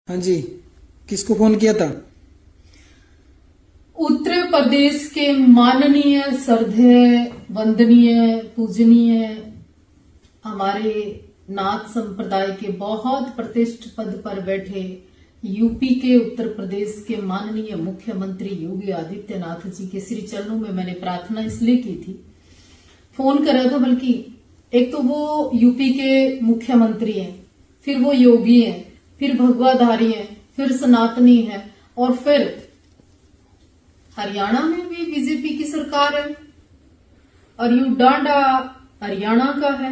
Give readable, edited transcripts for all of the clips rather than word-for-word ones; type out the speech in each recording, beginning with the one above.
हाँ जी, किसको फोन किया था? उत्तर प्रदेश के माननीय श्रद्धेय वंदनीय पूजनीय हमारे नाथ संप्रदाय के बहुत प्रतिष्ठित पद पर बैठे यूपी के उत्तर प्रदेश के माननीय मुख्यमंत्री योगी आदित्यनाथ जी के श्री चरणों में मैंने प्रार्थना इसलिए की थी, फोन करा था, बल्कि एक तो वो यूपी के मुख्यमंत्री हैं, फिर वो योगी हैं, फिर भगवाधारी हैं, फिर सनातनी हैं, और फिर हरियाणा में भी बीजेपी की सरकार है और यू डांडा हरियाणा का है।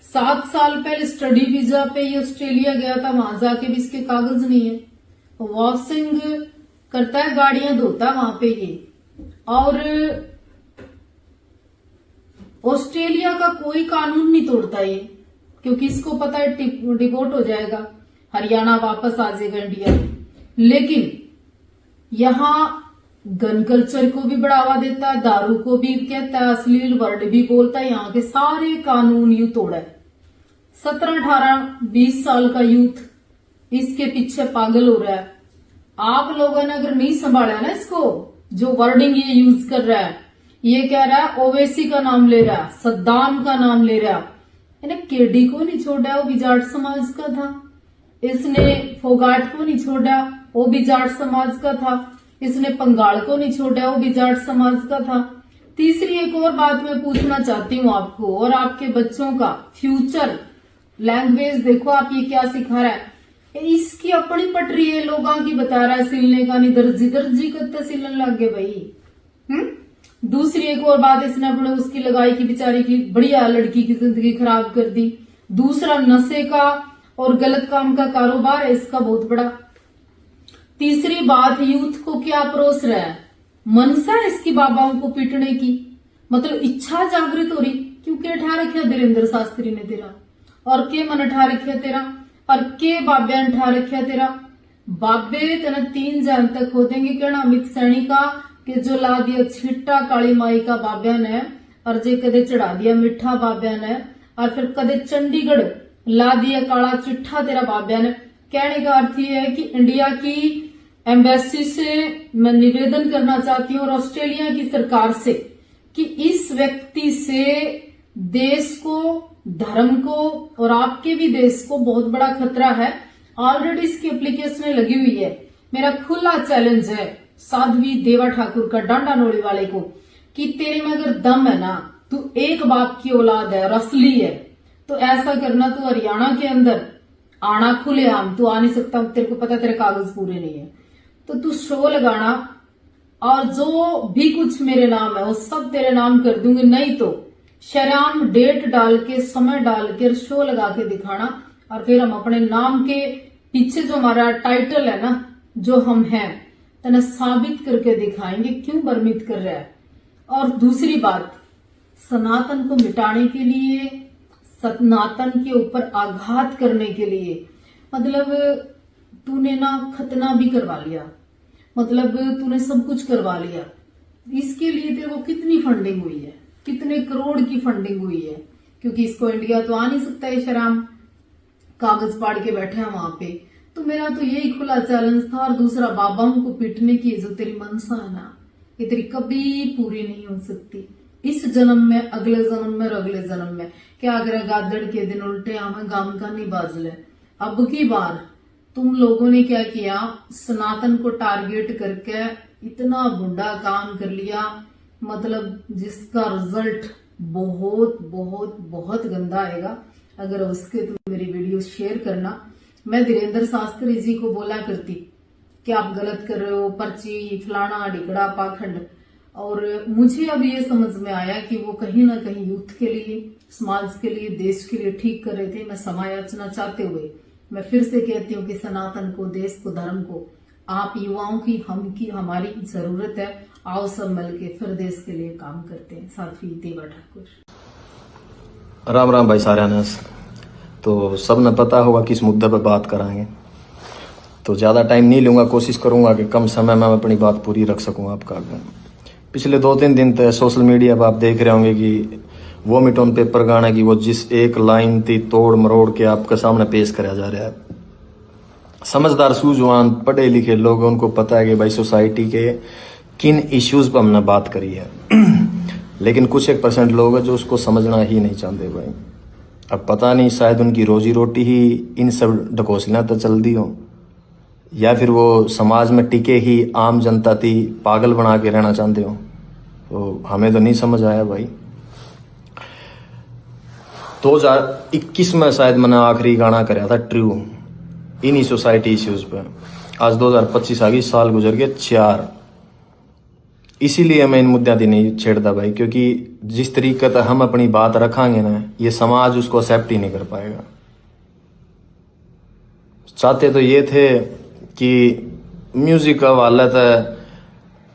7 साल पहले स्टडी वीजा पे ये ऑस्ट्रेलिया गया था, वहां जाके भी इसके कागज नहीं है। वॉशिंग करता है, गाड़ियां धोता है वहां पे ये, और ऑस्ट्रेलिया का कोई कानून नहीं तोड़ता ये, क्योंकि इसको पता है डिपोर्ट हो जाएगा, हरियाणा वापस आ जाएगा इंडिया। लेकिन यहां गन कल्चर को भी बढ़ावा देता है, दारू को भी कहता है, अश्लील वर्ड भी बोलता है, यहाँ के सारे कानून यू तोड़ा है। 17, 18, 20 साल का यूथ इसके पीछे पागल हो रहा है। आप लोगों ने अगर नहीं संभाला ना इसको, जो वर्डिंग ये यूज कर रहा है, ये कह रहा है ओवैसी का नाम ले रहा है, सद्दाम का नाम ले रहा है, केडी को नहीं छोड़ा, वो भी जाट समाज का था। इसने फोगाट को नहीं छोड़ा, वो भी जाट समाज का था। इसने पंगाल को नहीं छोड़ा, वो भी जाट समाज का था। तीसरी एक और बात मैं पूछना चाहती हूँ आपको और आपके बच्चों का फ्यूचर लैंग्वेज देखो, आप ये क्या सिखा रहा है। इसकी अपनी पटरी है, लोगों की बता रहा है सिलने का नहीं, दर्जी दर्जी करते सिलन लग गए भाई। दूसरी एक और बात, इसने अपने उसकी लगाई की बेचारी की बढ़िया लड़की की जिंदगी खराब कर दी। दूसरा, नशे का और गलत काम का कारोबार है इसका बहुत बड़ा। तीसरी बात, यूथ को क्या परोस रहा है, मनसा है इसकी बाबाओं को पीटने की, मतलब इच्छा जागृत हो रही। क्योंकि अठा रखा धीरेन्द्र शास्त्री ने तेरा, और के मन अठा रखा तेरा, और के बाबे ने अठा रखा तेरा। बाबे तेना 3 जन तक हो देंगे कहना अमित सैनी का, कि जो ला दिया छिट्टा काली माई का बाब्या ने, और जे कदे चढ़ा दिया मिठा बाब्या ने, और फिर कदे चंडीगढ़ ला दिया काला चिट्ठा तेरा बाब्या ने। कहने का अर्थ ये है कि इंडिया की एम्बेसी से मैं निवेदन करना चाहती हूँ और ऑस्ट्रेलिया की सरकार से, कि इस व्यक्ति से देश को, धर्म को और आपके भी देश को बहुत बड़ा खतरा है। ऑलरेडी इसकी एप्लीकेशन लगी हुई है। मेरा खुला चैलेंज है साध्वी देवा ठाकुर का, डांडा नोड़ी वाले को, कि तेरे में अगर दम है ना, तू एक बाप की औलाद है और असली है, तो ऐसा करना, तू हरियाणा के अंदर आना खुले आम, तू आ नहीं सकता, तेरे को पता तेरे कागज पूरे नहीं है, तो तू शो लगाना, और जो भी कुछ मेरे नाम है वो सब तेरे नाम कर दूंगी। नहीं तो शराम डेट डाल के, समय डाल के शो लगा के दिखाना, और फिर हम अपने नाम के पीछे जो हमारा टाइटल है ना, जो हम हैं, तना साबित करके दिखाएंगे क्यों भ्रमित कर रहा है। और दूसरी बात, सनातन को मिटाने के लिए, सनातन के ऊपर आघात करने के लिए, मतलब तूने ना खतना भी करवा लिया, मतलब तूने सब कुछ करवा लिया। इसके लिए तेरे को कितनी फंडिंग हुई है, कितने करोड़ की फंडिंग हुई है, क्योंकि इसको इंडिया तो आ नहीं सकता है, शराम कागज पाड़ के बैठे हैं वहां पे। तो मेरा तो यही खुला चैलेंज था। और दूसरा, बाबाओं को पीटने की जो तेरी मनसा है ना, ये तेरी कभी पूरी नहीं हो सकती, इस जन्म में, अगले जन्म में और अगले जन्म में। क्या अगर गादड़ के दिन उल्टे आवे गाम का नहीं बाजले। अब की बार तुम लोगों ने क्या किया, सनातन को टारगेट करके इतना बुरा काम कर लिया, मतलब जिसका रिजल्ट बहुत बहुत बहुत गंदा आएगा। अगर उसके तुम मेरी वीडियो शेयर करना। मैं धीरेन्द्र शास्त्री जी को बोला करती कि आप गलत कर रहे हो, पर्ची फलाना ढिकड़ा पाखंड। और मुझे अब ये समझ में आया कि वो कहीं ना कहीं यूथ के लिए, समाज के लिए, देश के लिए ठीक कर रहे थे। मैं समायाचना चाहते हुए मैं फिर से कहती हूँ कि सनातन को, देश को, धर्म को, आप युवाओं की, हमारी जरूरत है। आओ सब मिलके फिर देश के लिए काम करते हैं। साध्वी देवा ठाकुर। राम राम भाई सारे ने। तो सब ने पता होगा किस मुद्दे पर बात कराएंगे, तो ज़्यादा टाइम नहीं लूँगा, कोशिश करूँगा कि कम समय में अपनी बात पूरी रख सकूँ आपका। पिछले 2-3 दिन तक सोशल मीडिया पर आप देख रहे होंगे कि वोमिट ऑन पेपर गाने की वो जिस एक लाइन थी तोड़ मरोड़ के आपके सामने पेश कराया जा रहा है। समझदार सूझवान पढ़े लिखे लोग हैं, उनको पता है कि भाई सोसाइटी के किन इश्यूज पर हमने बात करी है। लेकिन कुछ 1% लोग हैं जो उसको समझना ही नहीं चाहते भाई। अब पता नहीं, शायद उनकी रोजी रोटी ही इन सब ढकोसला तो चल दी हो, या फिर वो समाज में टिके ही आम जनता थी पागल बना के रहना चाहते हो। तो हमें तो नहीं समझ आया भाई। 2021 में शायद मैंने आखिरी गाना कराया था ट्रू इन्हीं सोसाइटी इश्यूज पे। आज 2025 आ गई, साल गुजर गए 4। इसीलिए मैं इन मुद्दों की नहीं छेड़ता भाई, क्योंकि जिस तरीके से हम अपनी बात रखांगे ना, ये समाज उसको एक्सेप्ट ही नहीं कर पाएगा। चाहते तो ये थे कि म्यूजिक का वाला था,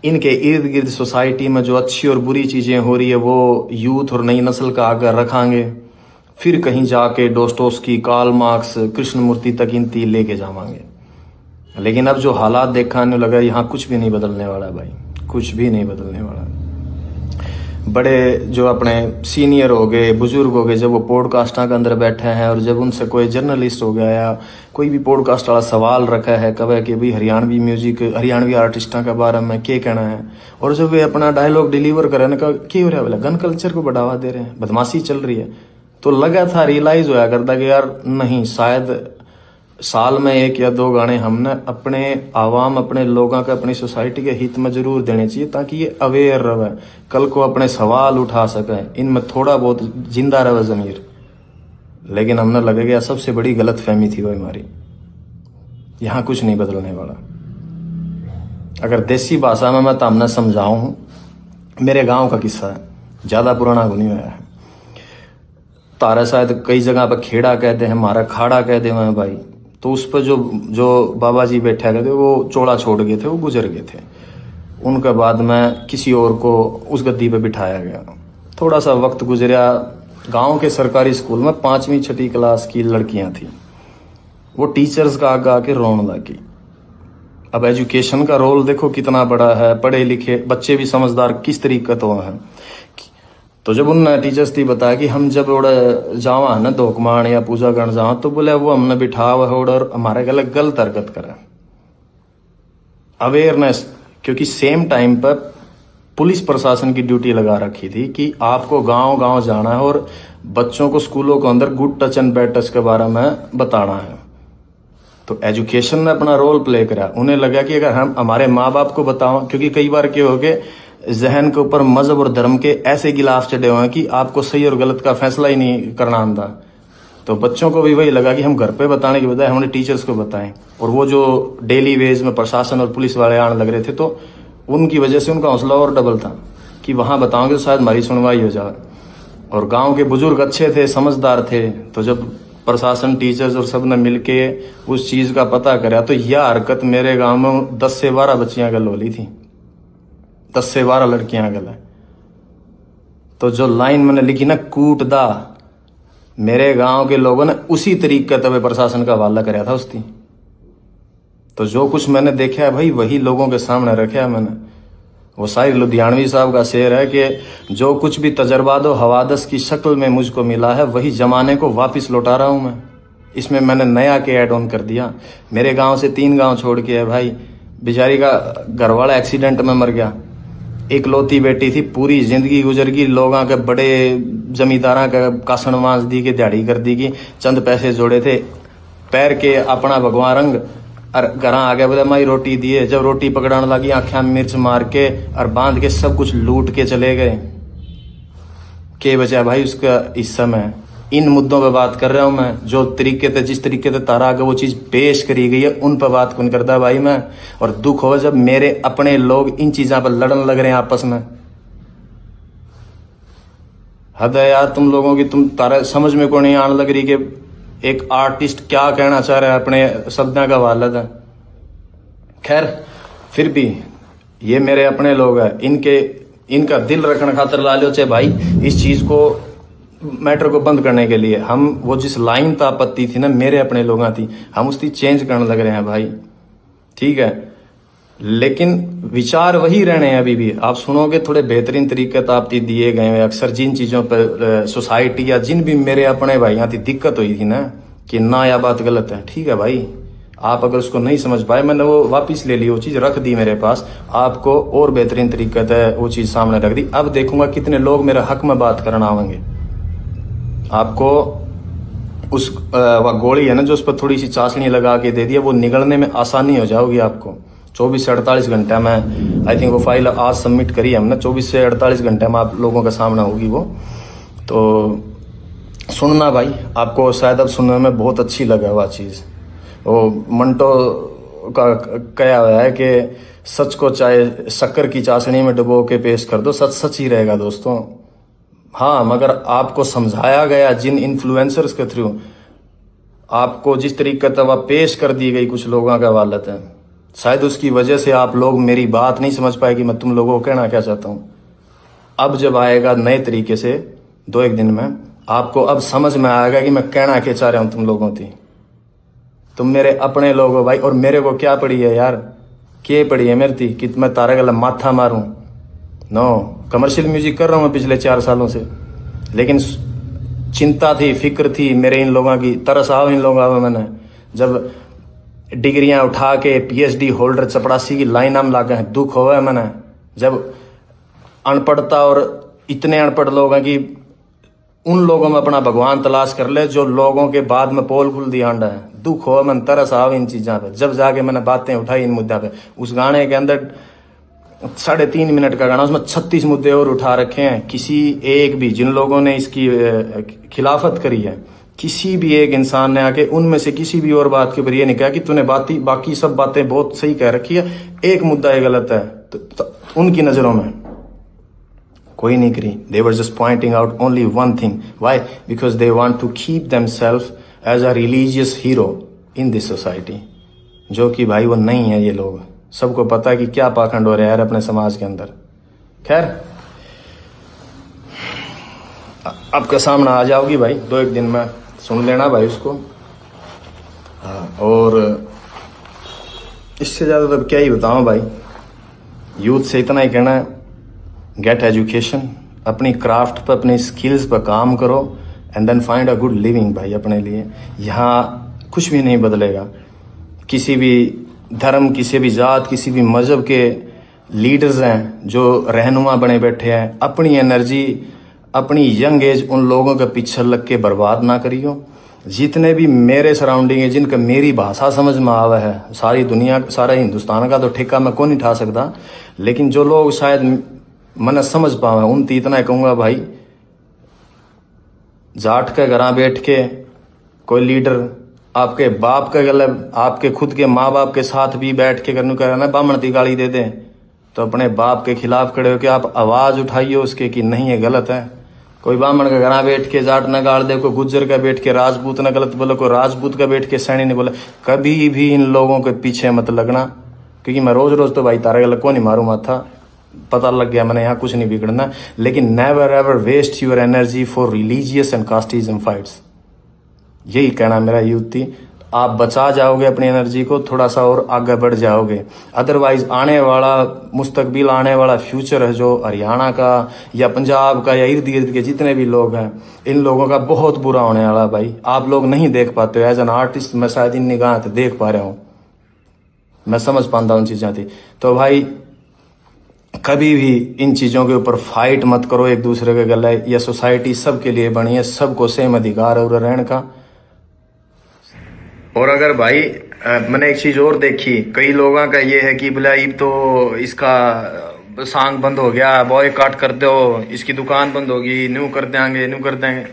इनके इर्द गिर्द सोसाइटी में जो अच्छी और बुरी चीजें हो रही है वो यूथ और नई नस्ल का आगे रखांगे, फिर कहीं जाके डोस्टोव्स्की, कार्ल मार्क्स, कृष्णमूर्ति तक इनती लेके जावांगे। लेकिन अब जो हालात देखने लगा, यहाँ कुछ भी नहीं बदलने वाला भाई, कुछ भी नहीं बदलने वाला। बड़े जो अपने सीनियर हो गए, बुजुर्ग हो गए, जब वो पॉडकास्टा के अंदर बैठे हैं और जब उनसे कोई जर्नलिस्ट हो गया या कोई भी पॉडकास्ट वाला सवाल रखा है कहे कि भाई हरियाणवी म्यूजिक, हरियाणवी आर्टिस्टा के बारे में क्या कहना है, और जब वे अपना डायलॉग डिलीवर करे ना, क्या हो रहा है बोला, गन कल्चर को बढ़ावा दे रहे हैं, बदमाशी चल रही है। तो लगा था, रियलाइज होया करता कि यार नहीं, शायद साल में 1 या 2 गाने हमने अपने आवाम, अपने लोगों के, अपनी सोसाइटी के हित में जरूर देने चाहिए, ताकि ये अवेयर रहे, कल को अपने सवाल उठा सके, इनमें थोड़ा बहुत जिंदा रहे जमीर। लेकिन हमने लगे कि सबसे बड़ी गलत फहमी थी वो हमारी। यहाँ कुछ नहीं बदलने वाला। अगर देसी भाषा में मैं तो हमने समझाऊं, मेरे गांव का किस्सा है, ज्यादा पुराना नहीं हुआ है। तारा शायद कई जगह पर खेड़ा कहते हैं, हमारा खाड़ा कहते हैं भाई। तो उस पर जो बाबा जी बैठा गए थे, वो चोला छोड़ गए थे, वो गुजर गए थे। उनके बाद में किसी और को उस गद्दी पे बिठाया गया। थोड़ा सा वक्त गुजरा, गांव के सरकारी स्कूल में 5वीं 6ठी क्लास की लड़कियां थी, वो टीचर्स का आगे आके रोने लगी। अब एजुकेशन का रोल देखो कितना बड़ा है, पढ़े लिखे बच्चे भी समझदार किस तरीके तो हैं। तो जब उन टीचर्स थी बताया कि हम जब जावा है ना धोकमान या पूजा करने जावा, तो बोले वो हमने बिठा हुआ और हमारे गले गलत हरकत करे। अवेयरनेस, क्योंकि सेम टाइम पर पुलिस प्रशासन की ड्यूटी लगा रखी थी कि आपको गांव गांव जाना है और बच्चों को स्कूलों के अंदर good touch and bad touch के बारे में बताना है। तो एजुकेशन ने अपना रोल प्ले करा। उन्हें लगा कि अगर हम हमारे माँ बाप को बताओ, क्योंकि कई बार क्या हो गए, जहन के ऊपर मजहब और धर्म के ऐसे गिलाफ चढ़े हुए हैं कि आपको सही और गलत का फैसला ही नहीं करना आता। तो बच्चों को भी वही लगा कि हम घर पे बताने के बजाय हमने टीचर्स को बताएं। और वो जो डेली वेज में प्रशासन और पुलिस वाले आने लग रहे थे, तो उनकी वजह से उनका हौसला और डबल था कि वहां बताओगे तो शायद हमारी सुनवाई हो जाए। और गांव के बुजुर्ग अच्छे थे, समझदार थे। तो जब प्रशासन, टीचर्स और सब ने मिलके उस चीज का पता करा, तो यह हरकत मेरे गाँव में 10 से 12 बच्चियां गल होली थी, 10 से 12 लड़कियां गल है। तो जो लाइन मैंने लिखी ना, कूट दा, मेरे गांव के लोगों ने उसी तरीके तब प्रशासन का हवाला कराया था उसकी। तो जो कुछ मैंने देखा है भाई, वही लोगों के सामने रखा है मैंने। वो शायद लुधियानवी साहब का शेर है कि जो कुछ भी तजर्बात और हवादस की शक्ल में मुझको मिला है, वही जमाने को वापस लौटा रहा हूं मैं। इसमें मैंने नया के ऐड ऑन कर दिया। मेरे गांव से 3 गांव छोड़ के है भाई, बेचारी का घरवाला एक्सीडेंट में मर गया, एक लौती बेटी थी, पूरी जिंदगी गुजर गई, लोगों के बड़े जमींदारा का कासन मांस दी के, दिहाड़ी कर दी की, चंद पैसे जोड़े थे, पैर के अपना भगवान रंग और घर आ गया, बोले माई रोटी दिए। जब रोटी पकड़ाने लगी, आंखें में मिर्च मार के और बांध के सब कुछ लूट के चले गए। के बचा भाई उसका इस समय। इन मुद्दों पे बात कर रहा हूं मैं, जो तरीके से, जिस तरीके से तारा आगे वो चीज पेश करी गई है, उन पर बात कौन करता भाई मैं। और दुख हो जब मेरे अपने लोग इन चीजों पर लड़न लग रहे हैं आपस में। हद है यार तुम लोगों की, तुम तारा समझ में को नहीं आने लग रही कि एक आर्टिस्ट क्या कहना चाह रहा है अपने शब्दों का वालद है। खैर फिर भी ये मेरे अपने लोग हैं, इनका दिल रखने खातर ला लो चाहे भाई, इस चीज को, मैटर को बंद करने के लिए हम, वो जिस लाइन पर आपत्ति थी ना, मेरे अपने लोगों थी, हम उसकी चेंज करने लग रहे हैं भाई, ठीक है। लेकिन विचार वही रहने हैं अभी भी। आप सुनोगे थोड़े बेहतरीन तरीके तो आपकी दिए गए हैं। अक्सर जिन चीजों पर सोसाइटी या जिन भी मेरे अपने भाइयों थी दिक्कत हुई थी ना, कि ना यह बात गलत है, ठीक है भाई, आप अगर उसको नहीं समझ पाए, मैंने वो वापस ले ली, वो चीज़ रख दी मेरे पास, आपको और बेहतरीन तरीके से वो चीज़ सामने रख दी। अब देखूंगा कितने लोग मेरे हक में बात करना आवेंगे। आपको उस वह गोली है ना जो उस पर थोड़ी सी चाशनी लगा के दे दिया, वो निगलने में आसानी हो जाओगी आपको। 24 से 48 घंटे में, आई थिंक वो फाइल आज सबमिट करी हमने, 24 से 48 घंटे में आप लोगों के सामने होगी वो। तो सुनना भाई, आपको शायद अब सुनने में बहुत अच्छी लगे वह चीज़। वो मंटो का कहा हुआ है कि सच को चाहे शक्कर की चाशनी में डुबो के पेश कर दो, सच सच ही रहेगा दोस्तों। हाँ, मगर आपको समझाया गया जिन इन्फ्लुएंसर्स के थ्रू, आपको जिस तरीके से वह पेश कर दी गई कुछ लोगों का वालत है, शायद उसकी वजह से आप लोग मेरी बात नहीं समझ पाए कि मैं तुम लोगों को कहना क्या चाहता हूँ। अब जब आएगा नए तरीके से 2-1 दिन में, आपको अब समझ में आएगा कि मैं कहना क्या चाह रहा हूँ तुम लोगों थी। तुम मेरे अपने लोग हो भाई, और मेरे को क्या पड़ी है यार, क्या पड़ी है मेरी थी कि मैं तारा गला माथा मारूं? नो, कमर्शियल म्यूजिक कर रहा हूँ मैं पिछले 4 सालों से, लेकिन चिंता थी, फिक्र थी मेरे इन लोगों की, तरस आओ इन लोगों में। मैंने जब डिग्रियां उठा के PhD होल्डर चपड़ासी की लाइन हम लागे हैं, दुख हुआ है मैंने। जब अनपढ़ता और इतने अनपढ़ लोग हैं कि उन लोगों में अपना भगवान तलाश कर ले जो लोगों के बाद में पोल खुल दिया अंडा है, दुख हो मन, तरस आओ इन चीज़ों पे। जब जाके मैंने बातें उठाई इन मुद्दों पे, उस गाने के अंदर 3.5 मिनट का गाना, उसमें 36 मुद्दे और उठा रखे हैं। किसी एक भी, जिन लोगों ने इसकी खिलाफत करी है, किसी भी एक इंसान ने आके उनमें से किसी भी और बात के ऊपर ये नहीं कहा कि तूने बाकी सब बातें बहुत सही कह रखी है, एक मुद्दा ये गलत है, तो उनकी नज़रों में कोई नहीं करी। They were just pointing out only one thing. Why? Because they want to keep themselves as a religious hero in this society. जो कि भाई वो नहीं है ये लोग। सबको पता है कि क्या पाखंड हो रहा है यार अपने समाज के अंदर। खैर, आपका सामना आ जाओगी भाई 2-1 दिन में, सुन लेना भाई उसको। और इससे ज़्यादा तो क्या ही बताऊँ भाई, यूथ से इतना ही कहना है, गेट एजुकेशन, अपनी क्राफ्ट पर, अपनी स्किल्स पर काम करो, and then find a good living भाई अपने लिए। यहाँ कुछ भी नहीं बदलेगा। किसी भी धर्म, किसी भी जात, किसी भी मजहब के लीडर्स हैं जो रहनुमा बने बैठे हैं, अपनी एनर्जी, अपनी यंग एज उन लोगों के पीछे लग के बर्बाद ना करियो। जितने भी मेरे सराउंडिंग है, जिनका मेरी भाषा समझ में आवा है, सारी दुनिया, सारा हिंदुस्तान का तो ठेका मैं कौन नहीं उठा सकता, लेकिन जो लोग शायद मन समझ पावे उन इतना कहूँगा भाई, जाट के घर बैठ के कोई लीडर आपके बाप के गले, आपके खुद के माँ बाप के साथ भी बैठ के करने कह ना बामण की गाली दे दें, तो अपने बाप के खिलाफ खड़े होकर आप आवाज़ उठाइए उसके कि नहीं ये गलत है। कोई ब्राह्मण का घर बैठ के जाट न गाड़ दे, कोई गुज्जर का बैठ के राजपूत न गलत बोले, कोई राजपूत का बैठ के सैनी ने बोले। कभी भी इन लोगों के पीछे मत लगना, क्योंकि मैं रोज रोज तो भाई तारा गला को नहीं मारू माथा, पता लग गया मैंने यहाँ कुछ नहीं बिगड़ना। लेकिन never ever waste your energy for religious and casteism fights, यही कहना मेरा यूथ थी। आप बचा जाओगे अपनी एनर्जी को, थोड़ा सा और आगे बढ़ जाओगे। अदरवाइज आने वाला मुस्तकबिल, आने वाला फ्यूचर है जो हरियाणा का या पंजाब का या इर्द गिर्द के जितने भी लोग हैं, इन लोगों का बहुत बुरा होने वाला भाई। आप लोग नहीं देख पाते हो, एज एन आर्टिस्ट मैं शायद इन निगाह से देख पा रहा हूँ, मैं समझ पाता हूँ उन चीज़ें थी। तो भाई कभी भी इन चीज़ों के ऊपर फाइट मत करो एक दूसरे के गले। यह सोसाइटी सबके लिए बनी है, सबको सेम अधिकार है उधर रहने का। और अगर भाई मैंने एक चीज़ और देखी, कई लोगों का ये है कि बोला अब तो इसका सांग बंद हो गया, बॉयकॉट कर दो, इसकी दुकान बंद होगी, न्यू कर देंगे, न्यू कर देंगे।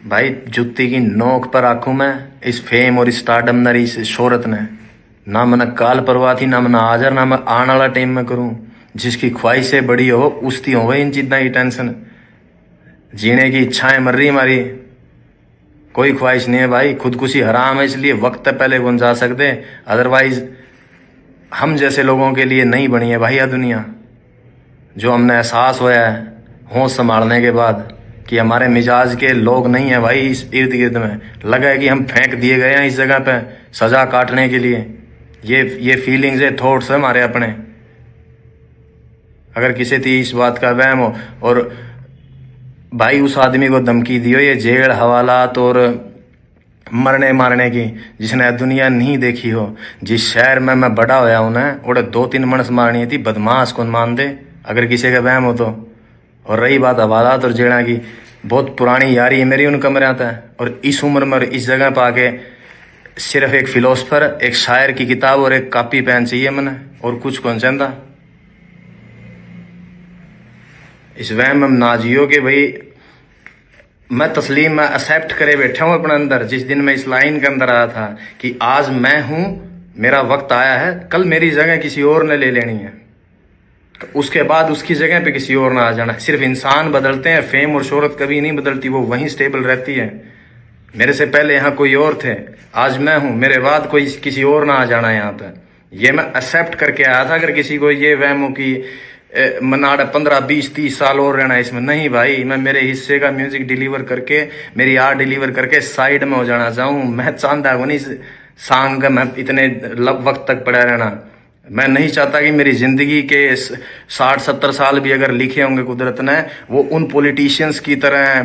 भाई जुत्ती की नोक पर आंखों में इस फेम और इस स्टारडम ने, इस शोहरत ने, ना मैंने काल परवाह थी, ना मैंने हाजर, ना मैं आने वाला टाइम में करूँ। जिसकी ख्वाहिशें बड़ी हो उसकी हो इन चीज़ों की टेंशन, जीने की इच्छाएं मर रही हमारी, कोई ख्वाहिश नहीं है भाई। खुदकुशी हराम है, इसलिए वक्त पहले बन जा सकते, अदरवाइज हम जैसे लोगों के लिए नहीं बनी है भाई यह दुनिया। जो हमने एहसास होया है होश संभालने के बाद कि हमारे मिजाज के लोग नहीं है भाई इस इर्द गिर्द में, लगा है कि हम फेंक दिए गए हैं इस जगह पे सजा काटने के लिए। ये फीलिंग्स है, थॉट्स है हमारे अपने। अगर किसी थी इस बात का वहम हो, और भाई उस आदमी को धमकी दियो, ये जेल हवालात और मरने मारने की, जिसने दुनिया नहीं देखी हो। जिस शहर में मैं बड़ा होया हूं ना, और 2-3 मनस मारनी थी, बदमाश कौन मान दे अगर किसी का वहम हो तो। और रही बात हवालात और जेड़ा की, बहुत पुरानी यारी है मेरी उन कमरे आता है। और इस उम्र में और इस जगह पर आके सिर्फ एक फिलोसफर, एक शायर की किताब और एक कॉपी पेन चाहिए मैंने, और कुछ कौन चाहता। इस वहम में ना जियो कि भाई मैं तस्लीम में एक्सेप्ट करे बैठा हूं अपने अंदर। जिस दिन मैं इस लाइन के अंदर आया था कि आज मैं हूं, मेरा वक्त आया है, कल मेरी जगह किसी और ने ले लेनी है, तो उसके बाद उसकी जगह पे किसी और ने आ जाना है। सिर्फ इंसान बदलते हैं, फेम और शोहरत कभी नहीं बदलती, वो वहीं स्टेबल रहती है। मेरे से पहले यहाँ कोई और थे, आज मैं हूं, मेरे बाद कोई किसी और ना आ जाना है यहाँ पे। ये मैं एक्सेप्ट करके आया था। अगर किसी को ये वहम हो कि मनाड़ा 15-20-30 साल और रहना है इसमें, नहीं भाई, मैं मेरे हिस्से का म्यूजिक डिलीवर करके, मेरी आर्ट डिलीवर करके साइड में हो जाना चाहूँ। मैं चाहता हूँ नहीं सांग का मैं इतने वक्त तक पड़ा रहना। मैं नहीं चाहता कि मेरी जिंदगी के 60-70 साल भी अगर लिखे होंगे कुदरत ने, वो उन पॉलिटिशियंस की तरह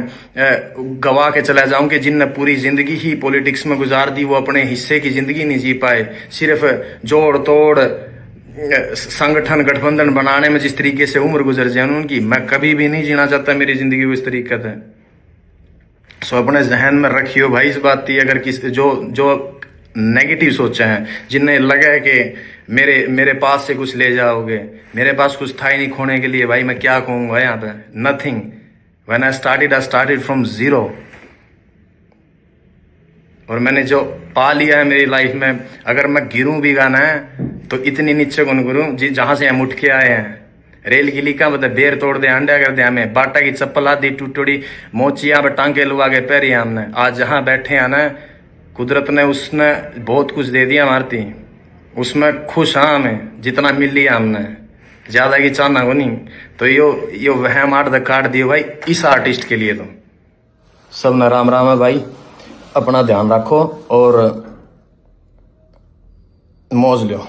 गवा के चला जाऊं कि जिनने पूरी जिंदगी ही पॉलिटिक्स में गुजार दी, वो अपने हिस्से की जिंदगी नहीं जी पाए। सिर्फ जोड़ तोड़ संगठन गठबंधन बनाने में जिस तरीके से उम्र गुजर जाए उनकी, मैं कभी भी नहीं जीना चाहता मेरी जिंदगी को इस तरीके से। सो अपने जहन में रखियो भाई इस बात की। अगर किस जो नेगेटिव सोचे हैं, जिन्हें लगा है कि मेरे पास से कुछ ले जाओगे, मेरे पास कुछ था ही नहीं खोने के लिए, भाई मैं क्या कहूंगा यहाँ पे, nothing. When I started from zero. और मैंने जो पा लिया है मेरी लाइफ में, अगर मैं गिरूं भी गाना है तो इतनी नीचे कौन गिरूं जी जहां से हम उठ के आए हैं। रेल गिली का मतलब बेर तोड़ दे, अंडा कर दे हमें, बाटा की चप्पल आदि टूटोड़ी मोचिया टांगे लुआ के पैरी हमने। आज जहां बैठे हैं ना, कुदरत ने उसने बहुत कुछ दे दिया मारती, उसमें खुश हाँ हमें जितना मिल लिया हमने, ज्यादा की चाहना को नहीं। तो यो वहम आर्ट द काट दियो भाई इस आर्टिस्ट के लिए। तो सब न राम राम है भाई, अपना ध्यान रखो और मौज लो।